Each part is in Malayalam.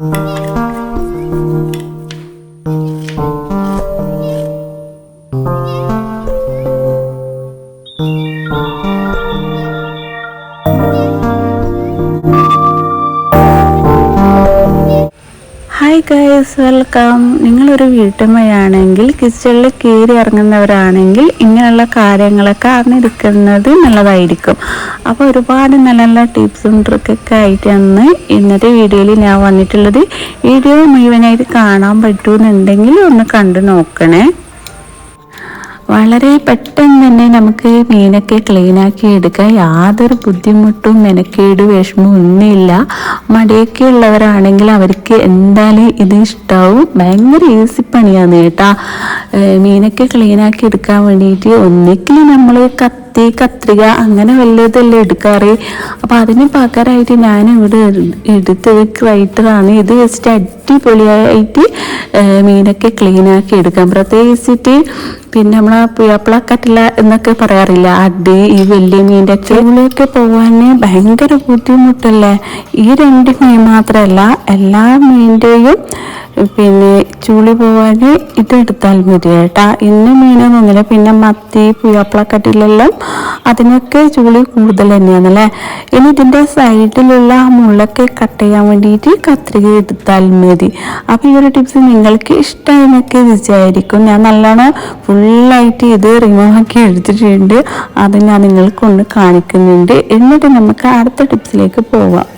Hi guys, welcome. നിങ്ങളൊരു വീട്ടമ്മയാണെങ്കിൽ കിച്ചണിൽ കയറി ഇറങ്ങുന്നവരാണെങ്കിൽ ഇങ്ങനെയുള്ള കാര്യങ്ങളൊക്കെ അറിഞ്ഞിരിക്കുന്നത് നല്ലതായിരിക്കും. അപ്പോൾ ഒരുപാട് നല്ല നല്ല ടിപ്സും ട്രിക്കൊക്കെ ആയിട്ടാണ് ഇന്നത്തെ വീഡിയോയിൽ ഞാൻ വന്നിട്ടുള്ളത്. വീഡിയോ മുഴുവനായിട്ട് കാണാൻ പറ്റുമെന്നുണ്ടെങ്കിൽ ഒന്ന് കണ്ടു നോക്കണേ. വളരെ പെട്ടെന്ന് തന്നെ നമുക്ക് മീനൊക്കെ ക്ലീനാക്കി എടുക്കാൻ യാതൊരു ബുദ്ധിമുട്ടും മെനക്കേട് വിഷമവും ഒന്നുമില്ല. മടിയൊക്കെ ഉള്ളവരാണെങ്കിൽ അവർക്ക് എന്തായാലും ഇത് ഇഷ്ടാവും. ഭയങ്കര ഈസി പണിയാണ് കേട്ടാ. മീനൊക്കെ ക്ലീനാക്കി എടുക്കാൻ വേണ്ടിയിട്ട് ഒന്നിക്കിൽ നമ്മൾ കത്രിക അങ്ങനെ വല്ലതല്ലേ എടുക്കാറ്. അപ്പം അതിന് പകരമായിട്ട് ഞാൻ ഇവിടെ എടുത്തത് ഗ്രൈറ്ററാണ്. ഇത് വെച്ചിട്ട് അടിപൊളിയായിട്ട് മീനൊക്കെ ക്ലീനാക്കി എടുക്കാം. പ്രത്യേകിച്ചിട്ട് പിന്നെ നമ്മളെ പുയ്യാപ്പിളക്കട്ടില്ല എന്നൊക്കെ പറയാറില്ല, അത് ഈ വലിയ മീൻ്റെ ചൂളിയൊക്കെ പോകാൻ ഭയങ്കര ബുദ്ധിമുട്ടല്ലേ. ഈ 2 മീൻ മാത്രമല്ല, എല്ലാ മീൻ്റെയും പിന്നെ ചൂളി പോകാൻ ഇതെടുത്താൽ മതി കേട്ടാ. ഇന്ന് മീനൊന്നുമില്ല. പിന്നെ മത്തി, പുയ്യാപ്പിളക്കട്ടിലെല്ലാം അതിനൊക്കെ ചൂളി കൂടുതൽ തന്നെയാണല്ലേ. ഇനി ഇതിൻ്റെ സൈഡിലുള്ള മുള്ളൊക്കെ കട്ട് ചെയ്യാൻ വേണ്ടിയിട്ട് കത്രിക എടുത്താൽ മതി. അപ്പോൾ ഈ ഒരു ടിപ്സ് നിങ്ങൾക്ക് ഇഷ്ടമായെന്നൊക്കെ വിചാരിക്കും. ഞാൻ നല്ലോണം ഫുള്ളായിട്ട് ഇത് റിമൂവ് ആക്കി എടുത്തിട്ടുണ്ട്. അത് ഞാൻ നിങ്ങൾക്കൊന്ന് കാണിക്കുന്നുണ്ട്. എന്നിട്ട് നമുക്ക് അടുത്ത ടിപ്സിലേക്ക് പോവാം.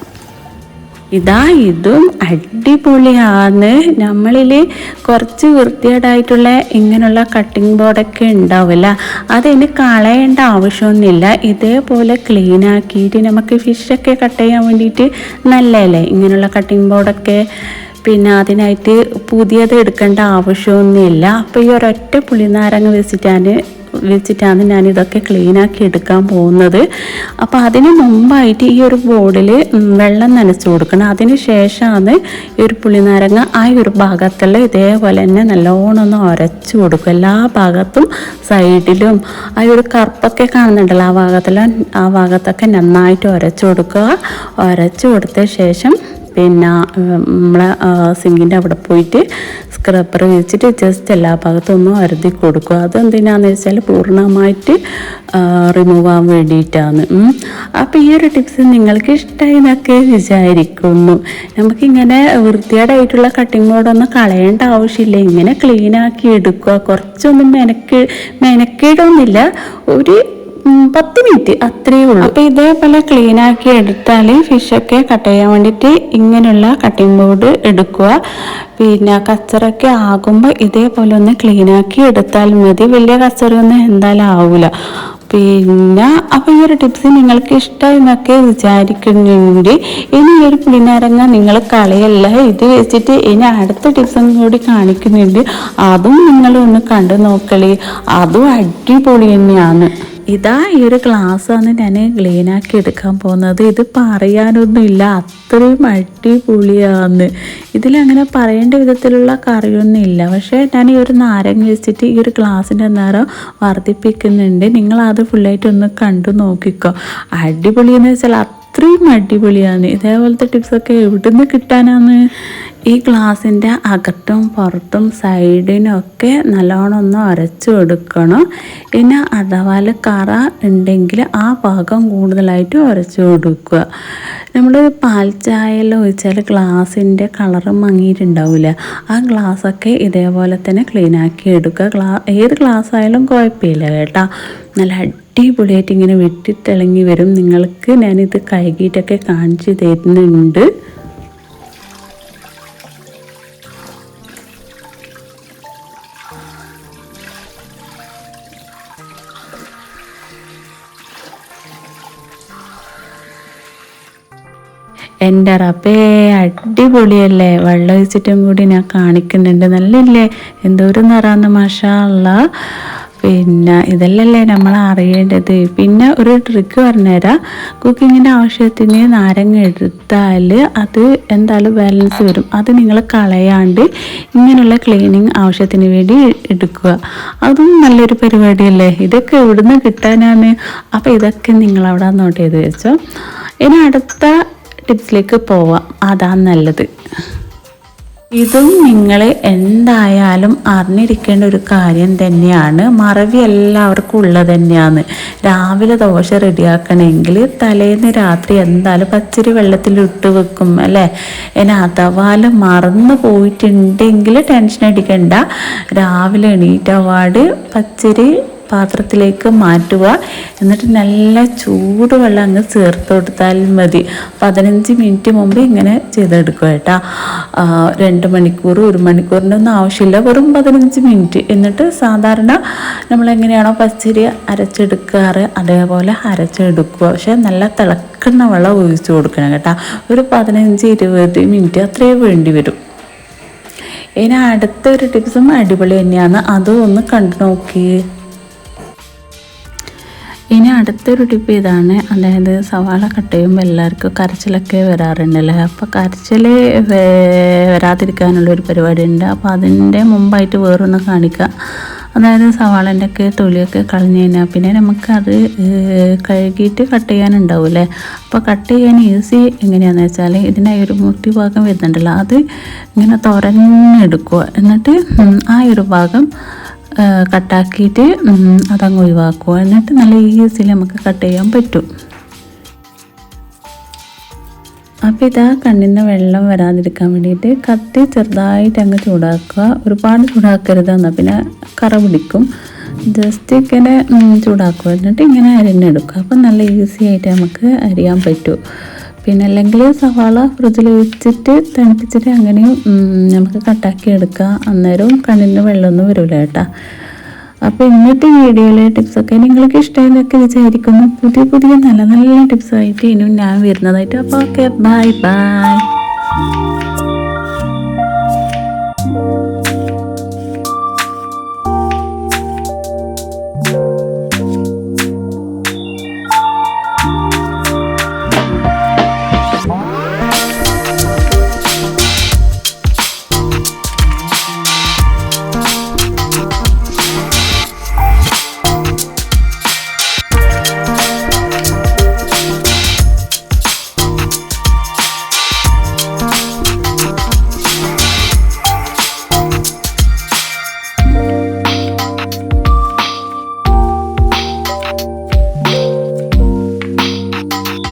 ഇതും അടിപൊളിയാണ്. നമ്മളിൽ കുറച്ച് വൃത്തികേടായിട്ടുള്ള ഇങ്ങനെയുള്ള കട്ടിംഗ് ബോർഡൊക്കെ ഉണ്ടാവില്ല, അതിന് കളയേണ്ട ആവശ്യമൊന്നുമില്ല. ഇതേപോലെ ക്ലീൻ ആക്കിയിട്ട് നമുക്ക് ഫിഷൊക്കെ കട്ട് ചെയ്യാൻ വേണ്ടിയിട്ട് നല്ലതല്ലേ ഇങ്ങനെയുള്ള കട്ടിംഗ് ബോർഡൊക്കെ. പിന്നെ അതിനായിട്ട് പുതിയത് എടുക്കേണ്ട ആവശ്യമൊന്നുമില്ല. അപ്പോൾ ഈ ഒരൊറ്റ പുളിനാരങ്ങ വെച്ചിട്ടാണ് ഞാനിതൊക്കെ ക്ലീനാക്കി എടുക്കാൻ പോകുന്നത്. അപ്പോൾ അതിന് മുമ്പായിട്ട് ഈ ഒരു ബോർഡിൽ വെള്ളം നനച്ച് കൊടുക്കണം. അതിന് ശേഷമാണ് ഈ ഒരു പുളിനാരങ്ങ ആ ഒരു ഭാഗത്തുള്ള ഇതേപോലെ തന്നെ നല്ലോണം ഒന്ന് ഉരച്ച് കൊടുക്കും. എല്ലാ ഭാഗത്തും സൈഡിലും ആ ഒരു കറുപ്പൊക്കെ കാണുന്നുണ്ടല്ലോ, ആ ഭാഗത്തൊക്കെ നന്നായിട്ട് ഉരച്ച് കൊടുക്കുക. ഉരച്ച് കൊടുത്ത ശേഷം പിന്നെ നമ്മളെ സിങ്കിൻ്റെ അവിടെ പോയിട്ട് സ്ക്രബ്ബർ വെച്ചിട്ട് ജസ്റ്റ് എല്ലാ ഭാഗത്തും ഒന്ന് അരുതി കൊടുക്കുക. അതെന്തിനാന്ന് വെച്ചാൽ പൂർണ്ണമായിട്ട് റിമൂവ് ആവാൻ വേണ്ടിയിട്ടാണ്. അപ്പോൾ ഈ ഒരു ടിപ്സ് നിങ്ങൾക്ക് ഇഷ്ടമായി എന്നൊക്കെ വിചാരിക്കുന്നു. നമുക്കിങ്ങനെ വൃത്തികേടായിട്ടുള്ള കട്ടിംഗ് ബോർഡൊന്നും കളയേണ്ട ആവശ്യമില്ല. ഇങ്ങനെ ക്ലീനാക്കി എടുക്കുക. കുറച്ചൊന്നും മെനക്കേടൊന്നുമില്ല, ഒരു 10 മിനിറ്റ് അത്രയേ ഉള്ളൂ. അപ്പോൾ ഇതേപോലെ ക്ലീനാക്കി എടുത്താൽ ഫിഷൊക്കെ കട്ട് ചെയ്യാൻ വേണ്ടിയിട്ട് ഇങ്ങനെയുള്ള കട്ടിംഗ് ബോർഡ് എടുക്കുക. പിന്നെ കച്ചറൊക്കെ ആകുമ്പോൾ ഇതേപോലെ ഒന്ന് ക്ലീനാക്കി എടുത്താൽ മതി. വലിയ കച്ചറയൊന്നും എന്തായാലും ആവില്ല. പിന്നെ അപ്പോൾ ഈ ഒരു ടിപ്സ് നിങ്ങൾക്ക് ഇഷ്ടമായി എന്നൊക്കെ വിചാരിക്കുന്നുണ്ട്. ഇനി ഒരു പുളിനാരങ്ങ നിങ്ങൾ കളയല്ല, ഇത് വെച്ചിട്ട് ഇനി അടുത്ത ടിപ്സും കൂടി കാണിക്കുന്നുണ്ട്. അതും നിങ്ങളൊന്ന് കണ്ടു നോക്കളി. അതും അടിപൊളി തന്നെയാണ്. ഈ ഒരു ഗ്ലാസ്സാണ് ഞാൻ ക്ലീനാക്കി എടുക്കാൻ പോകുന്നത്. ഇത് പറയാനൊന്നുമില്ല, അത്രയും അടിപൊളിയാണ്. ഇതിലങ്ങനെ പറയേണ്ട വിധത്തിലുള്ള കറിയൊന്നും ഇല്ല. പക്ഷേ ഞാൻ ഈ ഒരു നാരങ്ങ വെച്ചിട്ട് ഈ ഒരു ഗ്ലാസിൻ്റെ നിറം വർദ്ധിപ്പിക്കുന്നുണ്ട്. നിങ്ങളത് ഫുള്ളായിട്ടൊന്ന് കണ്ടു നോക്കിക്കോ. അടിപൊളിയെന്ന് വെച്ചാൽ അത്രയും അടിപൊളിയാണ്. ഇതേപോലത്തെ ടിപ്സൊക്കെ എവിടെ നിന്ന് കിട്ടാനാണ്? ഈ ഗ്ലാസിൻ്റെ അകത്തും പുറത്തും സൈഡിനൊക്കെ നല്ലോണം ഒന്ന് ഉരച്ചു കൊടുക്കണം. പിന്നെ അഥവാ കറ ഉണ്ടെങ്കിൽ ആ ഭാഗം കൂടുതലായിട്ട് ഉരച്ചു കൊടുക്കുക. നമ്മൾ പാൽ ചായയിൽ ഒഴിച്ചാൽ ഗ്ലാസിൻ്റെ കളറ് മങ്ങിയിട്ടുണ്ടാവില്ല, ആ ഗ്ലാസ്സൊക്കെ ഇതേപോലെ തന്നെ ക്ലീനാക്കി എടുക്കുക. ഏത് ഗ്ലാസ് ആയാലും കുഴപ്പമില്ല കേട്ടോ. നല്ല അടിപൊളിയായിട്ട് ഇങ്ങനെ വെട്ടിത്തിളങ്ങി വരും. നിങ്ങൾക്ക് ഞാനിത് കഴുകിയിട്ടൊക്കെ കാണിച്ചു തരുന്നുണ്ട്. എൻ്റെ റബ്ബേ, അടിപൊളിയല്ലേ. വെള്ളം ഒഴിച്ചിട്ടും കൂടി ഞാൻ കാണിക്കുന്നുണ്ട്. നല്ലില്ലേ, എന്തോരം നിറാന്ന്, മാഷാ അല്ലാഹ്. പിന്നെ ഇതല്ലല്ലേ നമ്മൾ അറിയേണ്ടത്. പിന്നെ ഒരു ട്രിക്ക് പറഞ്ഞുതരാം. കുക്കിങ്ങിൻ്റെ ആവശ്യത്തിന് നാരങ്ങ എടുത്താൽ അത് എന്തായാലും ബാലൻസ് വരും. അത് നിങ്ങൾ കളയാണ്ട് ഇങ്ങനെയുള്ള ക്ലീനിങ് ആവശ്യത്തിന് വേണ്ടി എടുക്കുക. അതും നല്ലൊരു പരിപാടിയല്ലേ. ഇതൊക്കെ എവിടുന്ന് കിട്ടാനാണ്? അപ്പോൾ ഇതൊക്കെ നിങ്ങളവിടെ നോട്ട് ചെയ്ത് വെച്ചോ. ഇനി അടുത്ത ടിപ്സിലേക്ക് പോവാം. അതാണ് നല്ലത്. ഇതും നിങ്ങൾ എന്തായാലും അറിഞ്ഞിരിക്കേണ്ട ഒരു കാര്യം തന്നെയാണ്. മറവി എല്ലാവർക്കും ഉള്ളത് തന്നെയാണ്. രാവിലെ ദോശ റെഡിയാക്കണമെങ്കിൽ തലേന്ന് രാത്രി എന്തായാലും പച്ചരി വെള്ളത്തിലിട്ട് വെക്കും അല്ലേ. ഇനി അഥവാല് മറന്നു പോയിട്ടുണ്ടെങ്കിൽ ടെൻഷൻ അടിക്കണ്ട. രാവിലെ എണീറ്റപാട് പച്ചരി പാത്രത്തിലേക്ക് മാറ്റുക. എന്നിട്ട് നല്ല ചൂടുവെള്ളം അങ്ങ് ചേർത്ത് കൊടുത്താൽ മതി. 15 മിനിറ്റ് മുമ്പ് ഇങ്ങനെ ചെയ്തെടുക്കുക കേട്ടോ. 2 മണിക്കൂർ 1 മണിക്കൂറിൻ്റെ ഒന്നും ആവശ്യമില്ല, വെറും 15 മിനിറ്റ്. എന്നിട്ട് സാധാരണ നമ്മളെങ്ങനെയാണോ പച്ചരി അരച്ചെടുക്കാറ് അതേപോലെ അരച്ചെടുക്കുക. പക്ഷെ നല്ല തിളക്കുന്ന വെള്ളം ഒഴിച്ച് കൊടുക്കണം കേട്ടോ. ഒരു 15-20 മിനിറ്റ് അത്രയേ വേണ്ടി വരും. ഇനി അടുത്തൊരു ടിപ്സും അടിപൊളി തന്നെയാണ്, അതും ഒന്ന് കണ്ടു നോക്കി. ഇനി അടുത്തൊരു ടിപ്പ് ഇതാണ്, അതായത് സവാള കട്ട് ചെയ്യുമ്പോൾ എല്ലാവർക്കും കരച്ചിലൊക്കെ വരാറുണ്ടല്ലേ. അപ്പോൾ കരച്ചിൽ വരാതിരിക്കാനുള്ളൊരു പരിപാടി ഉണ്ട്. അപ്പോൾ അതിൻ്റെ മുമ്പായിട്ട് വേറൊന്ന് കാണിക്കുക. അതായത് സവാളൻ്റെ ഒക്കെ തൊലിയൊക്കെ കളഞ്ഞ് കഴിഞ്ഞാൽ പിന്നെ നമുക്കത് കഴുകിയിട്ട് കട്ട് ചെയ്യാനുണ്ടാവില്ലേ. അപ്പോൾ കട്ട് ചെയ്യാൻ ഈസി എങ്ങനെയാണെന്ന് വെച്ചാൽ ഇതിനായി ഒരു മുട്ടി ഭാഗം വരുന്നുണ്ടല്ലോ, അത് ഇങ്ങനെ തുറന്നെടുക്കുക. എന്നിട്ട് ആ ഒരു ഭാഗം കട്ടാക്കിയിട്ട് അതങ്ങ് ഒഴിവാക്കുക. എന്നിട്ട് നല്ല ഈസിയിൽ നമുക്ക് കട്ട് ചെയ്യാൻ പറ്റും. അപ്പോൾ ഇതാ കണ്ണിന് വെള്ളം വരാതിരിക്കാൻ വേണ്ടിയിട്ട് കത്തി ചെറുതായിട്ട് അങ്ങ് ചൂടാക്കുക. ഒരുപാട് ചൂടാക്കരുത്, എന്നാൽ പിന്നെ കറ പിടിക്കും. ജസ്റ്റ് ഇങ്ങനെ ചൂടാക്കുക. എന്നിട്ട് ഇങ്ങനെ അരിഞ്ഞെടുക്കുക. അപ്പം നല്ല ഈസി ആയിട്ട് നമുക്ക് അരിയാൻ പറ്റും. പിന്നെ അല്ലെങ്കിൽ സവാള ഫ്രിഡ്ജിൽ വെച്ചിട്ട് തണുപ്പിച്ചിട്ട് അങ്ങനെയും നമുക്ക് കട്ടാക്കി എടുക്കാം. അന്നേരവും കണ്ണിന് വെള്ളമൊന്നും വരില്ല കേട്ടോ. അപ്പോൾ ഇന്നത്തെ വീഡിയോയിലെ ടിപ്സൊക്കെ നിങ്ങൾക്ക് ഇഷ്ടമായെന്നൊക്കെ വിചാരിക്കുന്നു. പുതിയ നല്ല നല്ല ടിപ്സായിട്ട് ഇനിയും ഞാൻ വരുന്നതായിട്ട്. അപ്പോൾ ഓക്കെ, ബൈ ബൈ.